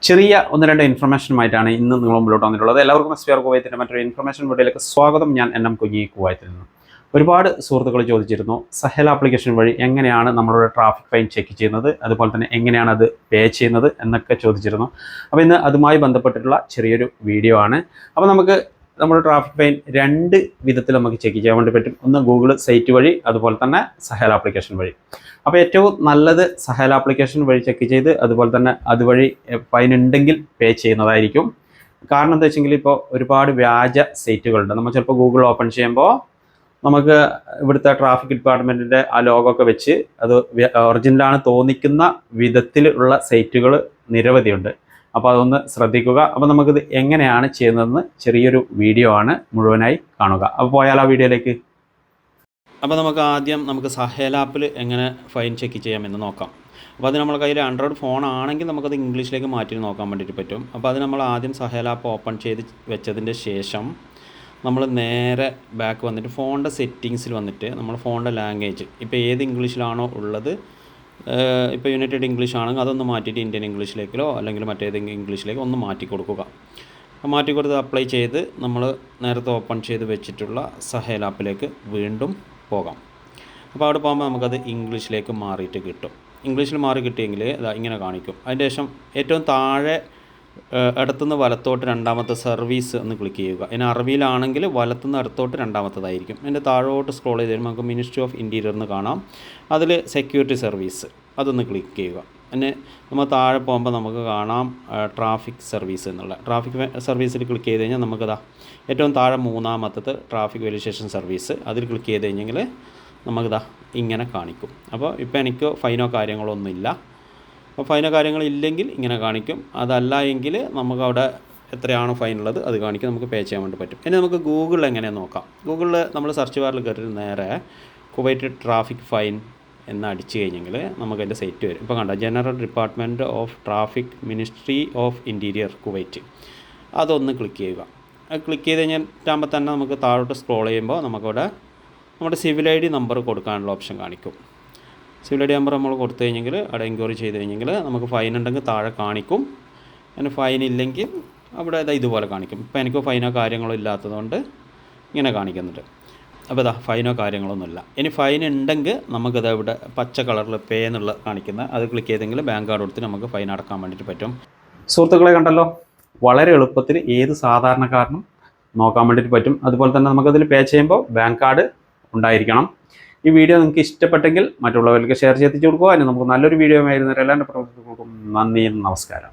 ചെറിയ ഒന്ന് രണ്ട് ഇൻഫർമേഷനുമായിട്ടാണ് ഇന്ന് നിങ്ങൾ മുമ്പോട്ട് വന്നിട്ടുള്ളത്. എല്ലാവർക്കും എസ് പി ആർ കുവൈത്തിൻ്റെ മറ്റൊരു ഇൻഫർമേഷൻ വീഡിയോയിലേക്ക് സ്വാഗതം. ഞാൻ NM കുഞ്ഞി കുവൈത്തിൽ നിന്ന്. ഒരുപാട് സുഹൃത്തുക്കൾ ചോദിച്ചിരുന്നു, സഹൽ ആപ്ലിക്കേഷൻ വഴി എങ്ങനെയാണ് നമ്മളുടെ ട്രാഫിക് ഫൈൻ ചെക്ക് ചെയ്യുന്നത്, അതുപോലെ തന്നെ എങ്ങനെയാണ് അത് പേ ചെയ്യുന്നത് എന്നൊക്കെ ചോദിച്ചിരുന്നു. അപ്പോൾ ഇന്ന് അതുമായി ബന്ധപ്പെട്ടിട്ടുള്ള ചെറിയൊരു വീഡിയോ ആണ്. അപ്പോൾ നമുക്ക് നമ്മുടെ ട്രാഫിക് ഫൈൻ രണ്ട് വിധത്തിൽ നമുക്ക് ചെക്ക് ചെയ്യാൻ വേണ്ടി പറ്റും. ഒന്ന് ഗൂഗിൾ സൈറ്റ് വഴി, അതുപോലെ തന്നെ സഹൽ ആപ്ലിക്കേഷൻ വഴി. അപ്പോൾ ഏറ്റവും നല്ലത് സഹൽ ആപ്ലിക്കേഷൻ വഴി ചെക്ക് ചെയ്ത് അതുപോലെ തന്നെ അതുവഴി ഫൈൻ ഉണ്ടെങ്കിൽ പേ ചെയ്യുന്നതായിരിക്കും. കാരണം എന്താ വെച്ചെങ്കിൽ ഇപ്പോൾ ഒരുപാട് വ്യാജ സൈറ്റുകളുണ്ട്. നമ്മൾ ചിലപ്പോൾ ഗൂഗിൾ ഓപ്പൺ ചെയ്യുമ്പോൾ നമുക്ക് ഇവിടുത്തെ ട്രാഫിക് ഡിപ്പാർട്ട്മെൻറ്റിൻ്റെ ആ ലോഗോ ഒക്കെ വെച്ച് അത് ഒറിജിനലാണ് തോന്നിക്കുന്ന വിധത്തിലുള്ള സൈറ്റുകൾ നിരവധിയുണ്ട്. അപ്പോൾ അതൊന്ന് ശ്രദ്ധിക്കുക. അപ്പോൾ നമുക്കിത് എങ്ങനെയാണ് ചെയ്യുന്നതെന്ന് ചെറിയൊരു വീഡിയോ ആണ്, മുഴുവനായി കാണുക. അപ്പോൾ പോയാൽ ആ വീഡിയോയിലേക്ക്. അപ്പോൾ നമുക്ക് സഹൽ ആപ്പിൽ എങ്ങനെ ഫൈൻ ചെക്ക് ചെയ്യാമെന്ന് നോക്കാം. അപ്പോൾ അത് നമ്മുടെ കയ്യിൽ ആൻഡ്രോയിഡ് ഫോൺ ആണെങ്കിൽ നമുക്കത് ഇംഗ്ലീഷിലേക്ക് മാറ്റി നോക്കാൻ വേണ്ടിയിട്ട് പറ്റും. അപ്പോൾ അത് നമ്മൾ ആദ്യം സഹൽ ആപ്പ് ഓപ്പൺ ചെയ്ത് വെച്ചതിൻ്റെ ശേഷം നമ്മൾ നേരെ ബാക്ക് വന്നിട്ട് ഫോണിൻ്റെ സെറ്റിങ്സിൽ വന്നിട്ട് നമ്മൾ ഫോണിൻ്റെ ലാംഗ്വേജ് ഇപ്പോൾ ഏത് ഇംഗ്ലീഷിലാണോ ഉള്ളത്, ഇപ്പോൾ യുണൈറ്റഡ് ഇംഗ്ലീഷ് ആണെങ്കിൽ അതൊന്ന് മാറ്റിയിട്ട് ഇന്ത്യൻ ഇംഗ്ലീഷിലേക്കോ അല്ലെങ്കിൽ മറ്റേതെങ്കിലും ഇംഗ്ലീഷിലേക്കോ ഒന്ന് മാറ്റി കൊടുക്കുക. മാറ്റി കൊടുത്ത് അപ്ലൈ ചെയ്ത് നമ്മൾ നേരത്തെ ഓപ്പൺ ചെയ്ത് വെച്ചിട്ടുള്ള സഹൽ ആപ്പിലേക്ക് വീണ്ടും പോകാം. അപ്പോൾ അവിടെ പോകുമ്പോൾ നമുക്കത് ഇംഗ്ലീഷിലേക്ക് മാറിയിട്ട് കിട്ടും. ഇംഗ്ലീഷിൽ മാറി കിട്ടിയെങ്കിൽ ഇങ്ങനെ കാണിക്കും. അതിൻ്റെ ശേഷം ഏറ്റവും താഴെ ഇടത്തുനിന്ന് വലത്തോട്ട് രണ്ടാമത്തെ സർവീസ് ഒന്ന് ക്ലിക്ക് ചെയ്യുക. ഇനി അറബിയിലാണെങ്കിൽ വലത്തുനിന്ന് ഇടത്തോട്ട് രണ്ടാമത്തതായിരിക്കും. അതിൻ്റെ താഴോട്ട് സ്ക്രോൾ ചെയ്ത് വരുമ്പോൾ നമുക്ക് മിനിസ്ട്രി ഓഫ് ഇൻറ്റീരിയർ എന്ന് കാണാം. അതിൽ സെക്യൂരിറ്റി സർവീസ് അതൊന്ന് ക്ലിക്ക് ചെയ്യുക. പിന്നെ നമ്മൾ താഴെ പോകുമ്പോൾ നമുക്ക് കാണാം ട്രാഫിക് സർവീസ് എന്നുള്ള ട്രാഫിക് സർവീസിൽ ക്ലിക്ക് ചെയ്ത് കഴിഞ്ഞാൽ നമുക്കതാ ഏറ്റവും താഴെ മൂന്നാമത്തത് ട്രാഫിക് വെരിഫിക്കേഷൻ സർവീസ് അതിൽ ക്ലിക്ക് ചെയ്ത് കഴിഞ്ഞെങ്കിൽ നമുക്കിതാ ഇങ്ങനെ കാണിക്കും. അപ്പോൾ ഇപ്പോൾ എനിക്ക് ഫൈനോ കാര്യങ്ങളോ ഒന്നുമില്ല. അപ്പോൾ ഫൈനോ കാര്യങ്ങളില്ലെങ്കിൽ ഇങ്ങനെ കാണിക്കും. അതല്ല എങ്കിൽ നമുക്കവിടെ എത്രയാണോ ഫൈൻ ഉള്ളത് അത് കാണിക്കും, നമുക്ക് പേ ചെയ്യാൻ വേണ്ടി പറ്റും. ഇനി നമുക്ക് ഗൂഗിളിൽ എങ്ങനെയാണ് നോക്കാം. ഗൂഗിളിൽ നമ്മൾ സെർച്ച് ബാറിൽ കയറി നേരെ കുവൈറ്റ് ട്രാഫിക് ഫൈൻ എന്ന് അടിച്ചു കഴിഞ്ഞെങ്കിൽ നമുക്കതിൻ്റെ സൈറ്റ് വരും. ഇപ്പോൾ കണ്ട general department of traffic ministry of interior Kuwait, അതൊന്ന് ക്ലിക്ക് ചെയ്യുക. അത് ക്ലിക്ക് ചെയ്ത് കഴിഞ്ഞിട്ടാകുമ്പോൾ തന്നെ നമുക്ക് താഴോട്ട് സ്ക്രോൾ ചെയ്യുമ്പോൾ നമുക്കവിടെ നമ്മുടെ സിവിൽ ID നമ്പർ കൊടുക്കാനുള്ള ഓപ്ഷൻ കാണിക്കും. സിവിൽ ID നമ്പർ നമ്മൾ കൊടുത്തു കഴിഞ്ഞെങ്കിൽ അവിടെ എൻക്വയറി ചെയ്ത് കഴിഞ്ഞെങ്കിൽ നമുക്ക് ഫൈൻ ഉണ്ടെങ്കിൽ താഴെ കാണിക്കും. അതിന് ഫൈൻ ഇല്ലെങ്കിൽ അവിടെ ഇതുപോലെ കാണിക്കും. ഇപ്പോൾ എനിക്ക് ഫൈനോ കാര്യങ്ങളോ ഇല്ലാത്തതുകൊണ്ട് ഇങ്ങനെ കാണിക്കുന്നുണ്ട്. അപ്പോൾ ഫൈനോ കാര്യങ്ങളൊന്നുമില്ല. ഇനി ഫൈൻ ഉണ്ടെങ്കിൽ നമുക്കത് ഇവിടെ പച്ച കളറിൽ പേ എന്നുള്ള കാണിക്കുന്ന അത് ക്ലിക്ക് ചെയ്തെങ്കിൽ ബാങ്ക് കാർഡ് കൊടുത്ത് നമുക്ക് ഫൈൻ അടക്കാൻ വേണ്ടിയിട്ട് പറ്റും. സുഹൃത്തുക്കളെ കണ്ടല്ലോ, വളരെ എളുപ്പത്തിൽ ഏത് സാധാരണക്കാരനും നോക്കാൻ വേണ്ടിയിട്ട് പറ്റും. അതുപോലെ തന്നെ നമുക്കതിൽ പേ ചെയ്യുമ്പോൾ ബാങ്ക് കാർഡ് ഉണ്ടായിരിക്കണം. ഈ വീഡിയോ നിങ്ങൾക്ക് ഇഷ്ടപ്പെട്ടെങ്കിൽ മറ്റുള്ളവർക്ക് ഷെയർ ചെയ്ത് കൊടുക്കുക. അതിന് നമുക്ക് നല്ലൊരു വീഡിയോ ആയിരുന്നവരെല്ലാം എൻ്റെ പ്രവർത്തകർക്കും നന്ദി, നമസ്കാരം.